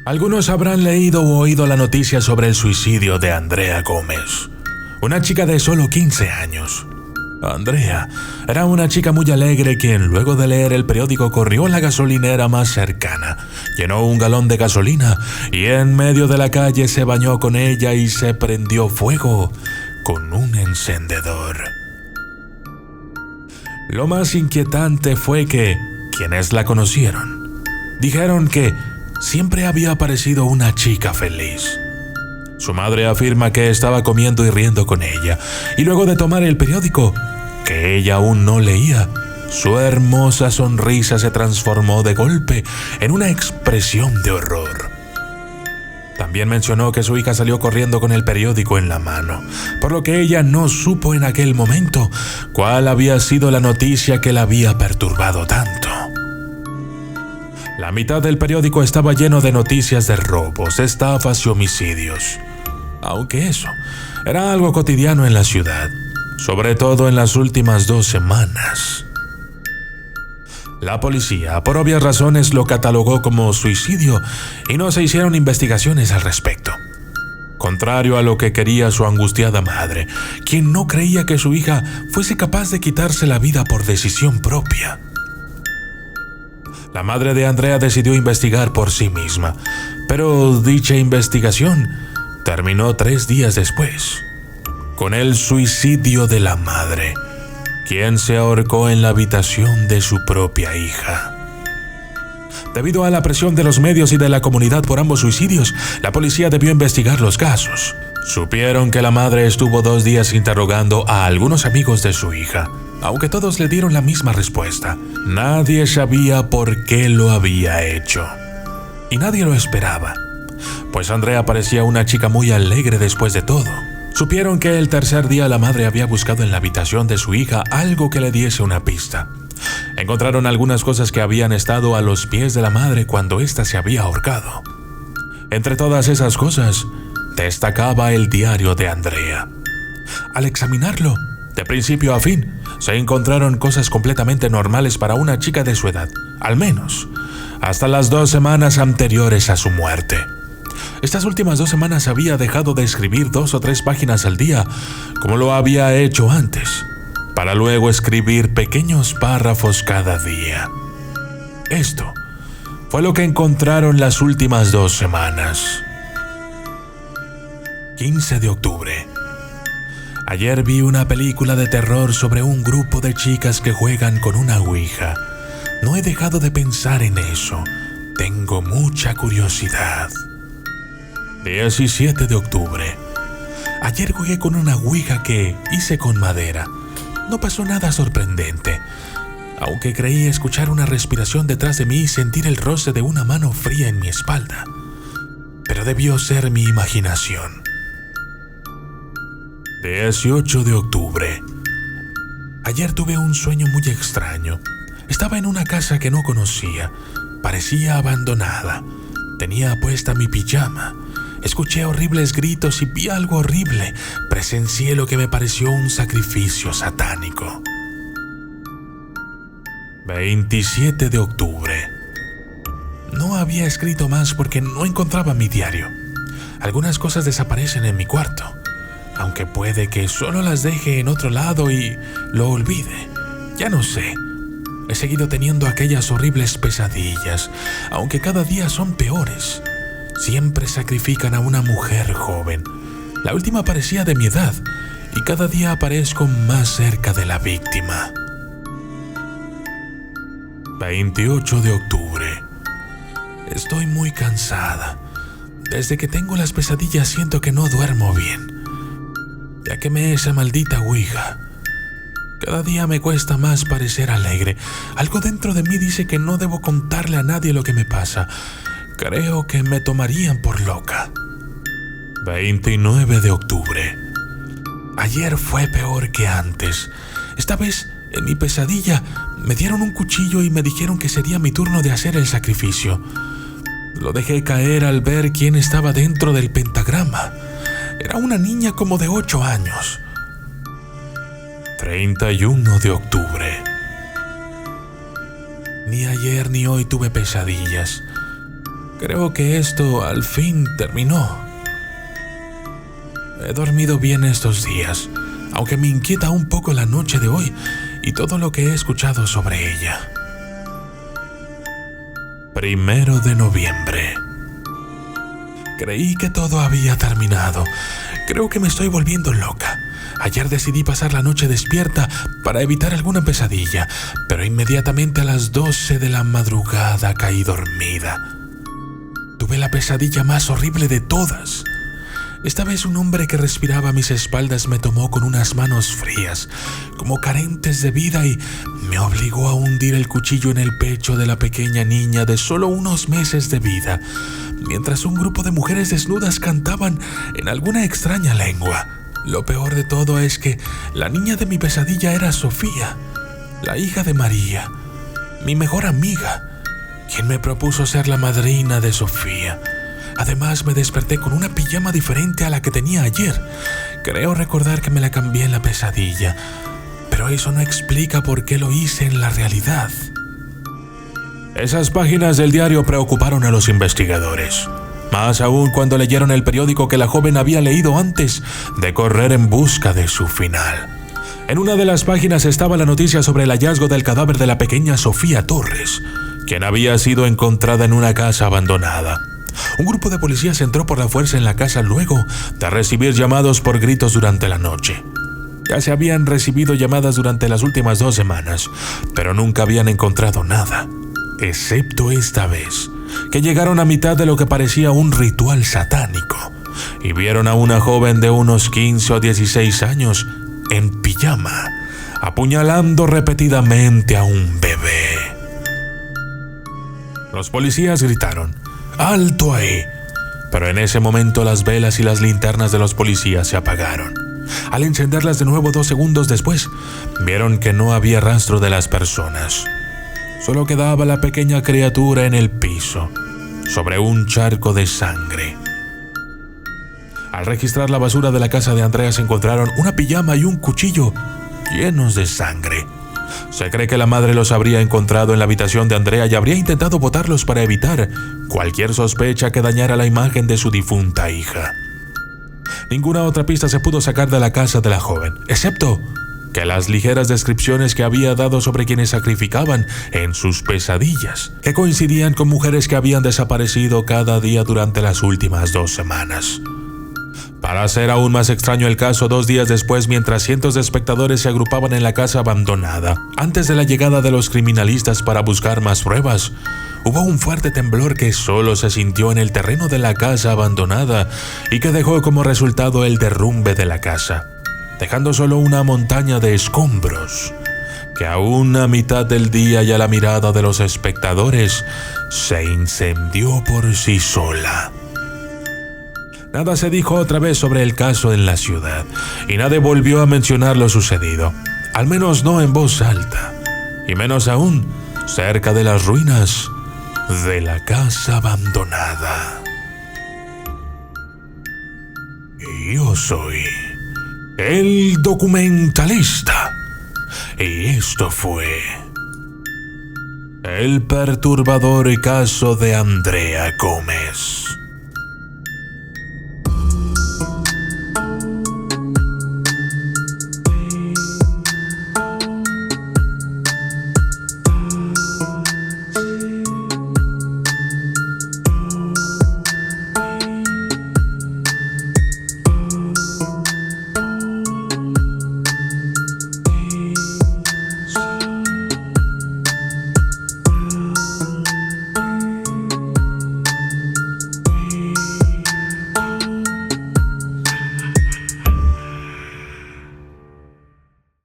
Algunos habrán leído o oído la noticia sobre el suicidio de Andrea Gómez, una chica de solo 15 años. Andrea era una chica muy alegre quien, luego de leer el periódico, corrió a la gasolinera más cercana, llenó un galón de gasolina y en medio de la calle se bañó con ella y se prendió fuego con un encendedor. Lo más inquietante fue que quienes la conocieron dijeron que siempre había parecido una chica feliz. Su madre afirma que estaba comiendo y riendo con ella, y luego de tomar el periódico, que ella aún no leía, su hermosa sonrisa se transformó de golpe en una expresión de horror. También mencionó que su hija salió corriendo con el periódico en la mano, por lo que ella no supo en aquel momento cuál había sido la noticia que la había perturbado tanto. La mitad del periódico estaba lleno de noticias de robos, estafas y homicidios. Aunque eso era algo cotidiano en la ciudad, sobre todo en las últimas 2 semanas. La policía, por obvias razones, lo catalogó como suicidio y no se hicieron investigaciones al respecto. Contrario a lo que quería su angustiada madre, quien no creía que su hija fuese capaz de quitarse la vida por decisión propia. La madre de Andrea decidió investigar por sí misma, pero dicha investigación terminó 3 días después, con el suicidio de la madre, quien se ahorcó en la habitación de su propia hija. Debido a la presión de los medios y de la comunidad por ambos suicidios, la policía debió investigar los casos. Supieron que la madre estuvo 2 días interrogando a algunos amigos de su hija, aunque todos le dieron la misma respuesta. Nadie sabía por qué lo había hecho. Y nadie lo esperaba, pues Andrea parecía una chica muy alegre después de todo. Supieron que el 3er día la madre había buscado en la habitación de su hija algo que le diese una pista. Encontraron algunas cosas que habían estado a los pies de la madre cuando ésta se había ahorcado. Entre todas esas cosas, destacaba el diario de Andrea. Al examinarlo, de principio a fin, se encontraron cosas completamente normales para una chica de su edad, al menos hasta las 2 semanas anteriores a su muerte. Estas últimas 2 semanas había dejado de escribir 2 o 3 páginas al día, como lo había hecho antes, para luego escribir pequeños párrafos cada día. Esto fue lo que encontraron las últimas 2 semanas. 15 de octubre. Ayer vi una película de terror sobre un grupo de chicas que juegan con una ouija. No he dejado de pensar en eso. Tengo mucha curiosidad. 17 de octubre. Ayer jugué con una ouija que hice con madera. No pasó nada sorprendente, aunque creí escuchar una respiración detrás de mí y sentir el roce de una mano fría en mi espalda. Pero debió ser mi imaginación. 18 de octubre. Ayer tuve un sueño muy extraño. Estaba en una casa que no conocía. Parecía abandonada. Tenía puesta mi pijama. Escuché horribles gritos y vi algo horrible. Presencié lo que me pareció un sacrificio satánico. 27 de octubre. No había escrito más porque no encontraba mi diario. Algunas cosas desaparecen en mi cuarto, aunque puede que solo las deje en otro lado y lo olvide. Ya no sé. He seguido teniendo aquellas horribles pesadillas, aunque cada día son peores. Siempre sacrifican a una mujer joven. La última parecía de mi edad, y cada día aparezco más cerca de la víctima. 28 de octubre. Estoy muy cansada. Desde que tengo las pesadillas siento que no duermo bien. Ya quemé esa maldita ouija. Cada día me cuesta más parecer alegre. Algo dentro de mí dice que no debo contarle a nadie lo que me pasa. Creo que me tomarían por loca. 29 de octubre. Ayer fue peor que antes. Esta vez, en mi pesadilla, me dieron un cuchillo y me dijeron que sería mi turno de hacer el sacrificio. Lo dejé caer al ver quién estaba dentro del pentagrama. Era una niña como de 8 años. 31 de octubre. Ni ayer ni hoy tuve pesadillas. Creo que esto al fin terminó. He dormido bien estos días, aunque me inquieta un poco la noche de hoy y todo lo que he escuchado sobre ella. 1 de noviembre. Creí que todo había terminado. Creo que me estoy volviendo loca. Ayer decidí pasar la noche despierta para evitar alguna pesadilla, pero inmediatamente a las 12 de la madrugada caí dormida. Tuve la pesadilla más horrible de todas. Esta vez un hombre que respiraba a mis espaldas me tomó con unas manos frías, como carentes de vida, y me obligó a hundir el cuchillo en el pecho de la pequeña niña de solo unos meses de vida, mientras un grupo de mujeres desnudas cantaban en alguna extraña lengua. Lo peor de todo es que la niña de mi pesadilla era Sofía, la hija de María, mi mejor amiga, quien me propuso ser la madrina de Sofía. Además, me desperté con una pijama diferente a la que tenía ayer. Creo recordar que me la cambié en la pesadilla, pero eso no explica por qué lo hice en la realidad. Esas páginas del diario preocuparon a los investigadores, más aún cuando leyeron el periódico que la joven había leído antes de correr en busca de su final. En una de las páginas estaba la noticia sobre el hallazgo del cadáver de la pequeña Sofía Torres, quien había sido encontrada en una casa abandonada. Un grupo de policías entró por la fuerza en la casa luego de recibir llamados por gritos durante la noche. Ya se habían recibido llamadas durante las últimas 2 semanas, pero nunca habían encontrado nada, excepto esta vez, que llegaron a mitad de lo que parecía un ritual satánico y vieron a una joven de unos 15 o 16 años en pijama, apuñalando repetidamente a un bebé. Los policías gritaron: ¡alto ahí! Pero en ese momento las velas y las linternas de los policías se apagaron. Al encenderlas de nuevo 2 segundos después, vieron que no había rastro de las personas. Solo quedaba la pequeña criatura en el piso, sobre un charco de sangre. Al registrar la basura de la casa de Andrea, se encontraron una pijama y un cuchillo llenos de sangre. Se cree que la madre los habría encontrado en la habitación de Andrea y habría intentado botarlos para evitar cualquier sospecha que dañara la imagen de su difunta hija. Ninguna otra pista se pudo sacar de la casa de la joven, excepto que las ligeras descripciones que había dado sobre quienes sacrificaban en sus pesadillas, que coincidían con mujeres que habían desaparecido cada día durante las últimas 2 semanas. Para hacer aún más extraño el caso, 2 días después, mientras cientos de espectadores se agrupaban en la casa abandonada, antes de la llegada de los criminalistas para buscar más pruebas, hubo un fuerte temblor que solo se sintió en el terreno de la casa abandonada y que dejó como resultado el derrumbe de la casa, dejando solo una montaña de escombros, que aún a mitad del día y a la mirada de los espectadores se incendió por sí sola. Nada se dijo otra vez sobre el caso en la ciudad, y nadie volvió a mencionar lo sucedido, al menos no en voz alta, y menos aún cerca de las ruinas de la casa abandonada. Yo soy el documentalista, y esto fue el perturbador caso de Andrea Gómez.